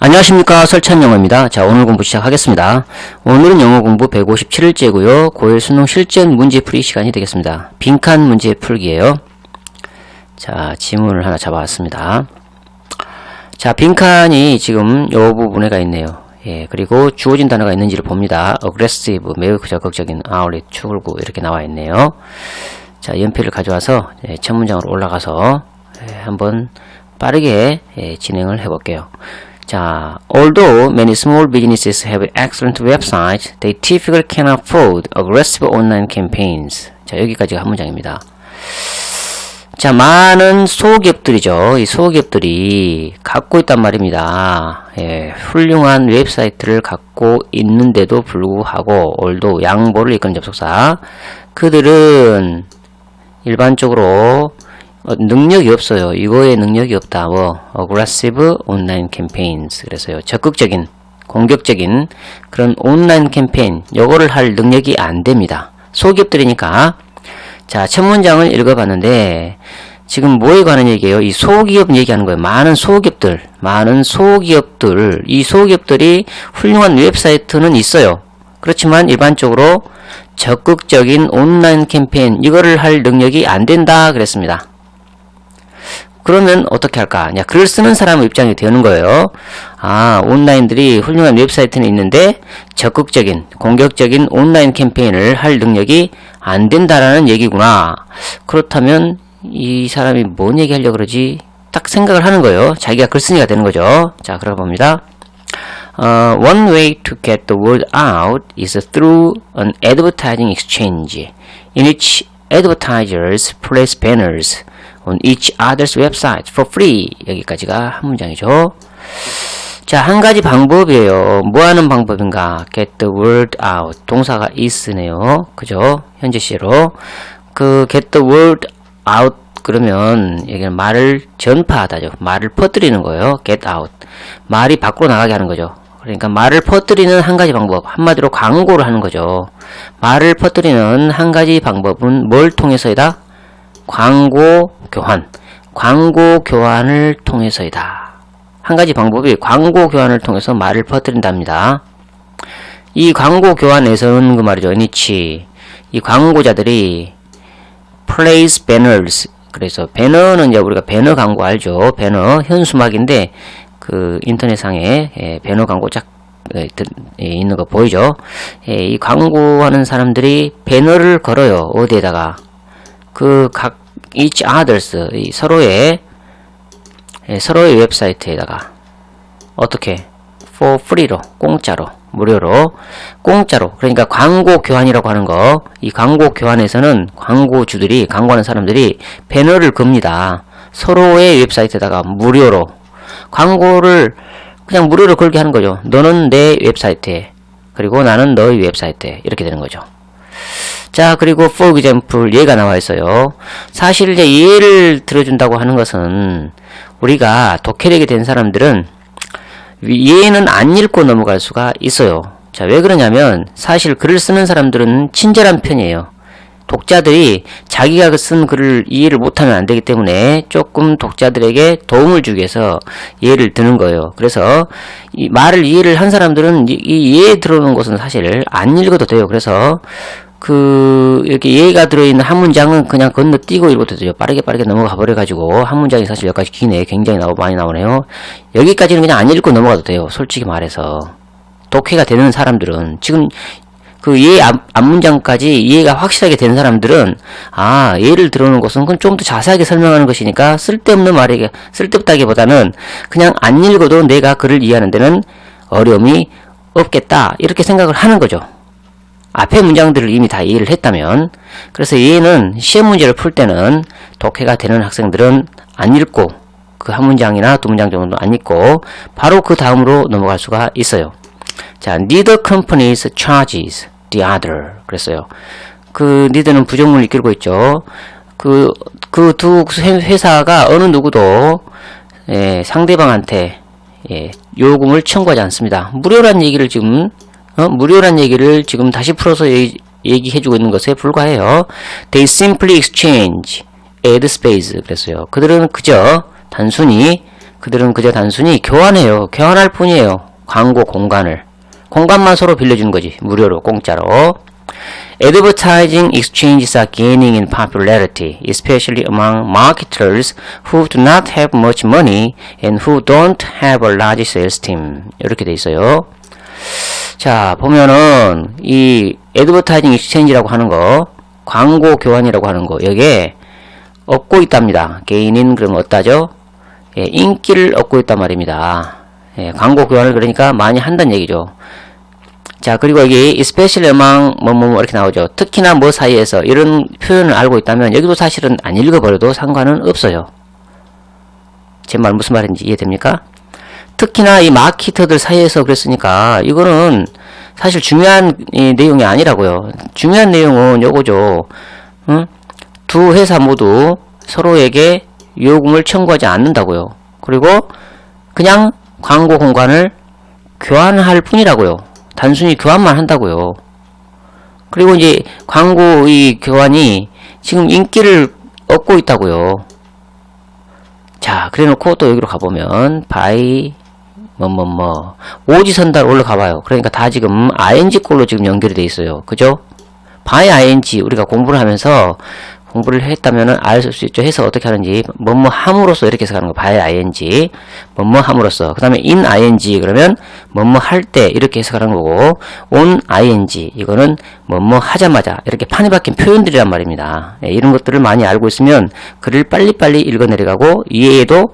안녕하십니까, 설찬영어입니다. 자, 오늘 공부 시작하겠습니다. 오늘은 영어 공부 157일째고요. 고1 수능 실전 문제풀이 시간이 되겠습니다. 빈칸 문제 풀기예요. 자, 지문을 하나 잡아왔습니다. 자, 빈칸이 지금 이 부분에가 있네요. 예, 그리고 주어진 단어가 있는지를 봅니다. aggressive, 매우 적극적인, outlet, 추굴구 이렇게 나와 있네요. 자, 연필을 가져와서 첫 문장으로 올라가서 한번 빠르게 진행을 해볼게요. 자, although many small businesses have excellent websites, they typically cannot afford aggressive online campaigns. 자, 여기까지가 한 문장입니다. 자, 많은 소기업들이죠. 이 소기업들이 갖고 있단 말입니다. 예, 훌륭한 웹사이트를 갖고 있는데도 불구하고, although 양보를 이끄는 접속사, 그들은 일반적으로 능력이 없어요. 이거에 능력이 없다. aggressive online campaigns. 그래서요, 적극적인, 공격적인 그런 온라인 캠페인, 요거를 할 능력이 안 됩니다. 소기업들이니까. 자, 첫 문장을 읽어봤는데, 지금 뭐에 관한 얘기예요? 이 소기업 얘기하는 거예요. 많은 소기업들, 이 소기업들이 훌륭한 웹사이트는 있어요. 그렇지만 일반적으로 적극적인 온라인 캠페인, 이거를 할 능력이 안 된다. 그랬습니다. 그러면 어떻게 할까? 글을 쓰는 사람 입장이 되는 거예요. 아, 온라인들이 훌륭한 웹사이트는 있는데 적극적인, 공격적인 온라인 캠페인을 할 능력이 안 된다라는 얘기구나. 그렇다면 이 사람이 뭔 얘기하려고 그러지? 딱 생각을 하는 거예요. 자기가 글쓴이가 되는 거죠. 자, 그러고 봅니다. One way to get the word out is through an advertising exchange in which advertisers place banners on each other's website for free. 여기까지가 한 문장이죠. 자, 한 가지 방법이에요. 뭐 하는 방법인가? Get the word out. 동사가 is네요. 그죠? 현재 시로. get the word out 그러면 여기는 말을 전파하다죠. 말을 퍼뜨리는 거예요. get out. 말이 밖으로 나가게 하는 거죠. 그러니까 말을 퍼뜨리는 한 가지 방법. 한마디로 광고를 하는 거죠. 말을 퍼뜨리는 한 가지 방법은 뭘 통해서이다? 광고 교환을 통해서이다. 한 가지 방법이 광고 교환을 통해서 말을 퍼뜨린답니다. 이 광고 교환에서는 그 말이죠. 니치. 이 광고자들이 place banners. 그래서 배너는 이제 우리가 배너 광고 알죠? 배너 현수막인데 그 인터넷상에 배너 광고 쫙 있는 거 보이죠? 이 광고하는 사람들이 배너를 걸어요. 어디에다가? each others, 서로의 웹사이트에다가 어떻게? for free로, 공짜로, 무료로, 그러니까 광고 교환이라고 하는 거. 이 광고 교환에서는 광고주들이, 광고하는 사람들이 배너를 겁니다. 서로의 웹사이트에다가 무료로 광고를 그냥 무료로 걸게 하는 거죠. 너는 내 웹사이트에, 그리고 나는 너의 웹사이트에, 이렇게 되는 거죠. 자, 그리고 for example 예가 나와 있어요. 사실 이제 예를 들어준다고 하는 것은 우리가 독해력이 된 사람들은 예는 안 읽고 넘어갈 수가 있어요. 자, 왜 그러냐면 사실 글을 쓰는 사람들은 친절한 편이에요. 독자들이 자기가 쓴 글을 이해를 못하면 안 되기 때문에 조금 독자들에게 도움을 주기 위해서 예를 드는 거예요. 그래서 이 말을 이해를 한 사람들은 이 예에 들어오는 것은 사실 안 읽어도 돼요. 그래서 이렇게 예가 들어있는 한 문장은 그냥 건너뛰고 읽어도 되죠. 빠르게 넘어가 버려가지고, 한 문장이 사실 여기까지 기네. 굉장히 많이 나오네요. 여기까지는 그냥 안 읽고 넘어가도 돼요. 솔직히 말해서. 독해가 되는 사람들은, 지금 예 앞문장까지 이해가 확실하게 된 사람들은, 아, 예를 들어오는 것은 그건 좀 더 자세하게 설명하는 것이니까 쓸데없다기보다는 그냥 안 읽어도 내가 글을 이해하는 데는 어려움이 없겠다. 이렇게 생각을 하는 거죠. 앞에 문장들을 이미 다 이해를 했다면. 그래서 얘는 시험 문제를 풀 때는 독해가 되는 학생들은 안 읽고, 그 한 문장이나 두 문장 정도 안 읽고 바로 그 다음으로 넘어갈 수가 있어요. 자, neither companies charges the other. 그랬어요. neither는 부정문을 이끌고 있죠. 두 회사가 어느 누구도 상대방한테 요금을 청구하지 않습니다. 무료란 얘기를 지금 다시 풀어서 얘기해주고 있는 것에 불과해요. They simply exchange ad space. 그랬어요. 그들은 그저 단순히 그들은 그저 단순히 교환해요. 교환할 뿐이에요. 광고 공간을. 공간만 서로 빌려주는 거지. 무료로, 공짜로. Advertising exchanges are gaining in popularity, especially among marketers who do not have much money and who don't have a large sales team. 이렇게 돼 있어요. 자, 보면은 이 Advertising exchange라고 하는 거, 광고 교환이라고 하는 거, 여기에 얻고 있답니다. gaining 그러면 얻다죠? 예, 인기를 얻고 있단 말입니다. 예, 광고 교환을 그러니까 많이 한다는 얘기죠. 자, 그리고 여기 especially among 뭐 이렇게 나오죠. 특히나 뭐 사이에서 이런 표현을 알고 있다면 여기도 사실은 안 읽어버려도 상관은 없어요. 제 말 무슨 말인지 이해됩니까? 특히나 이 마케터들 사이에서 그랬으니까 이거는 사실 중요한 내용이 아니라고요. 중요한 내용은 요거죠. 응? 두 회사 모두 서로에게 요금을 청구하지 않는다고요. 그리고 그냥 광고 공간을 교환할 뿐이라고요. 단순히 교환만 한다고요. 그리고 이제 광고 이 교환이 지금 인기를 얻고 있다고요. 자, 그래 놓고 또 여기로 가보면 by 오지선달 올라가봐요. 그러니까 다 지금 ing 꼴로 지금 연결이 돼 있어요. 그죠? by ing 우리가 공부를 하면서 공부를 했다면은 알 수 있죠. 해서 어떻게 하는지 뭐뭐 함으로써 이렇게 해서 가는 거 by ing 뭐뭐 함으로써 그 다음에 in ing 그러면 뭐뭐 할 때 이렇게 해서 가는 거고 on ing 이거는 뭐뭐 하자마자 이렇게 판이 박힌 표현들이란 말입니다. 예, 이런 것들을 많이 알고 있으면 글을 빨리빨리 읽어 내려가고 이해에도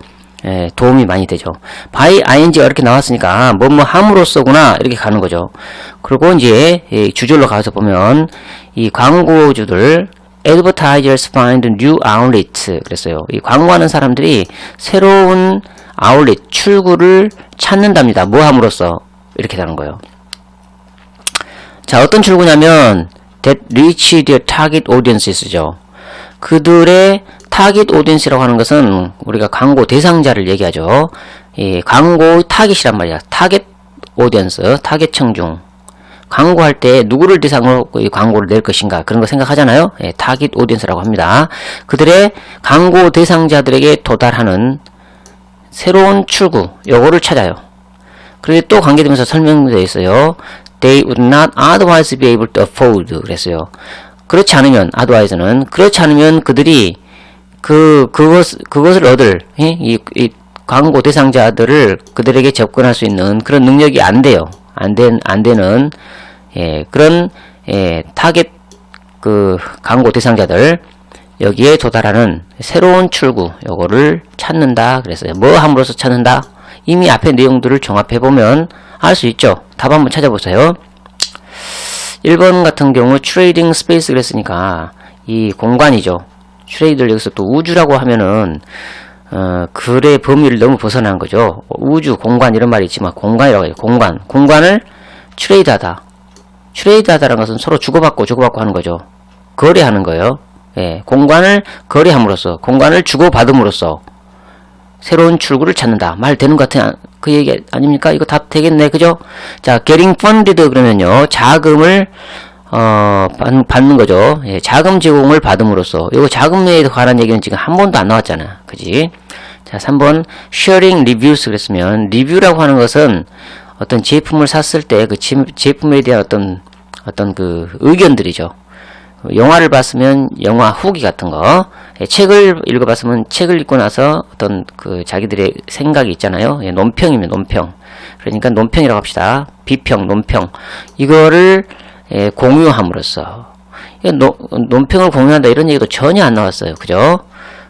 도움이 많이 되죠. by ing가 이렇게 나왔으니까 뭐뭐 함으로써구나 이렇게 가는 거죠. 그리고 이제 주절로 가서 보면 이 광고주들 Advertisers find new outlets 그랬어요. 이 광고하는 사람들이 새로운 아울렛, 출구를 찾는답니다. 뭐 함으로써 이렇게 되는 거예요. 자, 어떤 출구냐면 that reach their target audience죠. 그들의 타깃 오디언스라고 하는 것은 우리가 광고 대상자를 얘기하죠. 이 광고 타깃이란 말이야. 타겟 오디언스, 타겟 청중. 광고할 때 누구를 대상으로 이 광고를 낼 것인가 그런 거 생각하잖아요. 예, 타깃 오디언스라고 합니다. 그들의 광고 대상자들에게 도달하는 새로운 출구, 요거를 찾아요. 그리고 또 관계되면서 설명되어 있어요. They would not otherwise be able to afford 그랬어요. 그렇지 않으면 otherwise는 그렇지 않으면 그들이 그것을 얻을 이 광고 대상자들을 그들에게 접근할 수 있는 그런 능력이 안 돼요. 안 되는 그런 타겟 광고 대상자들 여기에 도달하는 새로운 출구 요거를 찾는다 그랬어요. 뭐 함으로써 찾는다? 이미 앞에 내용들을 종합해 보면 알 수 있죠. 답 한번 찾아보세요. 1번 같은 경우 트레이딩 스페이스 그랬으니까 이 공간이죠. 트레이드를 여기서 또 우주라고 하면은 글의 범위를 너무 벗어난 거죠. 우주, 공간 이런 말이 있지만 공간이라고 해요. 공간을 트레이드하다. 트레이드하다라는 것은 서로 주고받고 하는 거죠. 거래하는 거예요. 예, 공간을 거래함으로써, 공간을 주고받음으로써 새로운 출구를 찾는다. 말 되는 것 같은 그 얘기 아닙니까? 이거 답 되겠네, 그죠? 자, getting funded 그러면요, 자금을 받는 거죠. 예, 자금 제공을 받음으로써. 이거 자금에 관한 얘기는 지금 한 번도 안 나왔잖아. 그지? 자, 3번, sharing reviews 그랬으면, 리뷰라고 하는 것은 어떤 제품을 샀을 때 그 제품에 대한 어떤 그 의견들이죠. 영화를 봤으면 영화 후기 같은 거, 예, 책을 읽어봤으면 책을 읽고 나서 어떤 그 자기들의 생각이 있잖아요. 예, 논평이면 논평. 그러니까 논평이라고 합시다. 비평, 논평. 이거를 공유함으로써 논평을 공유한다 이런 얘기도 전혀 안 나왔어요. 그죠?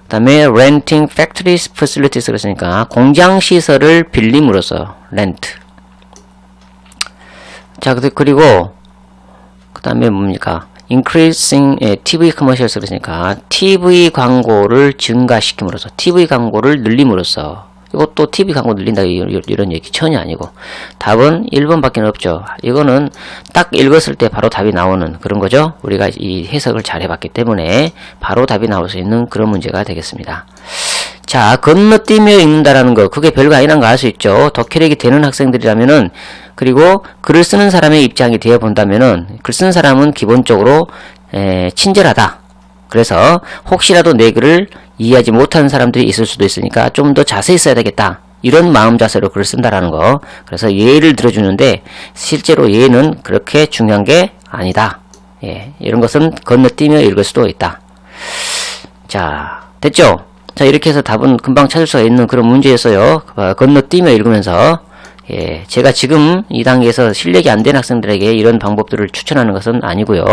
그 다음에 renting factories facilities 그랬으니까 공장 시설을 빌림으로써 렌트. 자, 그리고 그 다음에 뭡니까? increasing TV commercials 그랬으니까 TV 광고를 증가시킴으로써 TV 광고를 늘림으로써 이것도 TV 광고 늘린다 이런 얘기 전혀 아니고 답은 1번밖에 없죠. 이거는 딱 읽었을 때 바로 답이 나오는 그런 거죠. 우리가 이 해석을 잘 해봤기 때문에 바로 답이 나올 수 있는 그런 문제가 되겠습니다. 자, 건너뛰며 읽는다라는 거 그게 별거 아니란 거 알 수 있죠. 덕혈액이 되는 학생들이라면은 그리고 글을 쓰는 사람의 입장이 되어 본다면은 글 쓰는 사람은 기본적으로 친절하다. 그래서 혹시라도 내 글을 이해하지 못하는 사람들이 있을 수도 있으니까 좀 더 자세히 써야 되겠다. 이런 마음 자세로 글을 쓴다라는 거. 그래서 예를 들어주는데 실제로 예는 그렇게 중요한 게 아니다. 예, 이런 것은 건너뛰며 읽을 수도 있다. 자, 됐죠? 자, 이렇게 해서 답은 금방 찾을 수가 있는 그런 문제였어요. 건너뛰며 읽으면서. 예, 제가 지금 이 단계에서 실력이 안 된 학생들에게 이런 방법들을 추천하는 것은 아니고요.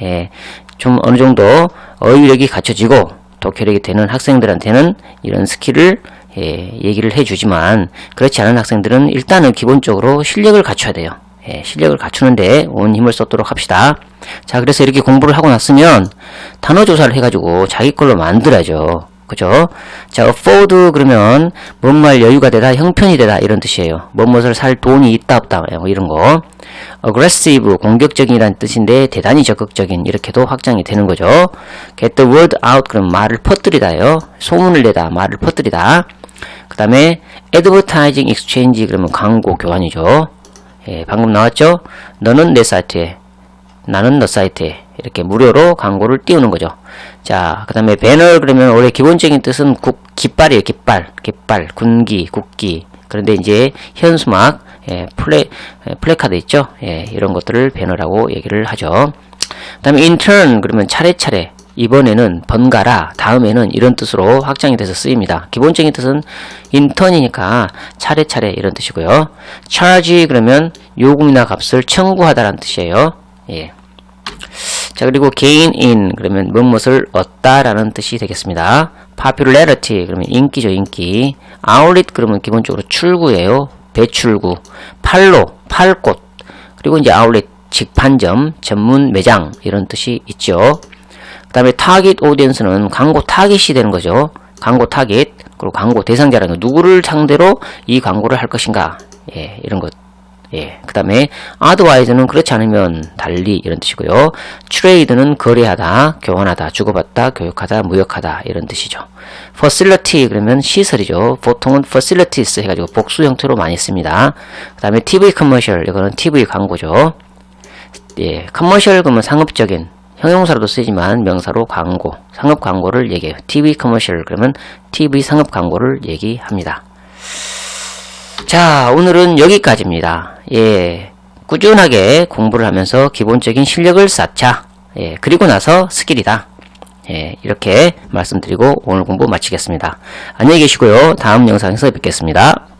예, 좀 어느 정도 어휘력이 갖춰지고 독해력이 되는 학생들한테는 이런 스킬을 얘기를 해주지만 그렇지 않은 학생들은 일단은 기본적으로 실력을 갖춰야 돼요. 예, 실력을 갖추는데 온 힘을 쏟도록 합시다. 자, 그래서 이렇게 공부를 하고 났으면 단어 조사를 해가지고 자기 걸로 만들어야죠. 그죠? 자, afford 그러면 뭔말 여유가 되다, 형편이 되다 이런 뜻이에요. 무엇을 살 돈이 있다 없다 뭐 이런 거. aggressive 공격적인이라는 뜻인데 대단히 적극적인 이렇게도 확장이 되는 거죠. get the word out 그러면 말을 퍼뜨리다요. 소문을 내다, 말을 퍼뜨리다. 그 다음에 advertising exchange 그러면 광고 교환이죠. 예, 방금 나왔죠? 너는 내 사이트에, 나는 너 사이트에 이렇게 무료로 광고를 띄우는 거죠. 자, 그 다음에 배너 그러면 원래 기본적인 뜻은 깃발이에요. 깃발, 군기, 국기. 그런데 이제 현수막, 플래카드 있죠? 예, 이런 것들을 배너라고 얘기를 하죠. 그 다음에 in turn 그러면 차례차례, 이번에는 번갈아, 다음에는 이런 뜻으로 확장이 돼서 쓰입니다. 기본적인 뜻은 in turn이니까 차례차례 이런 뜻이고요. charge 그러면 요금이나 값을 청구하다라는 뜻이에요. 예. 자, 그리고 gain in 그러면 무엇을 얻다라는 뜻이 되겠습니다. popularity 그러면 인기죠, 인기. outlet 그러면 기본적으로 출구예요. 배출구. 팔로, 팔 곳. 그리고 이제 outlet 직판점, 전문 매장 이런 뜻이 있죠. 그 다음에 target audience는 광고 타깃이 되는 거죠. 광고 타깃, 그리고 광고 대상자라는 거. 누구를 상대로 이 광고를 할 것인가. 예, 이런 것. 예, 그 다음에 otherwise는 그렇지 않으면 달리 이런 뜻이고요. trade는 거래하다, 교환하다, 주고받다, 교육하다, 무역하다 이런 뜻이죠. facility 그러면 시설이죠. 보통은 facilities 해가지고 복수 형태로 많이 씁니다. 그 다음에 TV commercial 이거는 TV 광고죠. 예, commercial 그러면 상업적인 형용사로도 쓰지만 명사로 광고, 상업 광고를 얘기해요. TV commercial 그러면 TV 상업 광고를 얘기합니다. 자, 오늘은 여기까지입니다. 예, 꾸준하게 공부를 하면서 기본적인 실력을 쌓자. 예, 그리고 나서 스킬이다. 예, 이렇게 말씀드리고 오늘 공부 마치겠습니다. 안녕히 계시고요. 다음 영상에서 뵙겠습니다.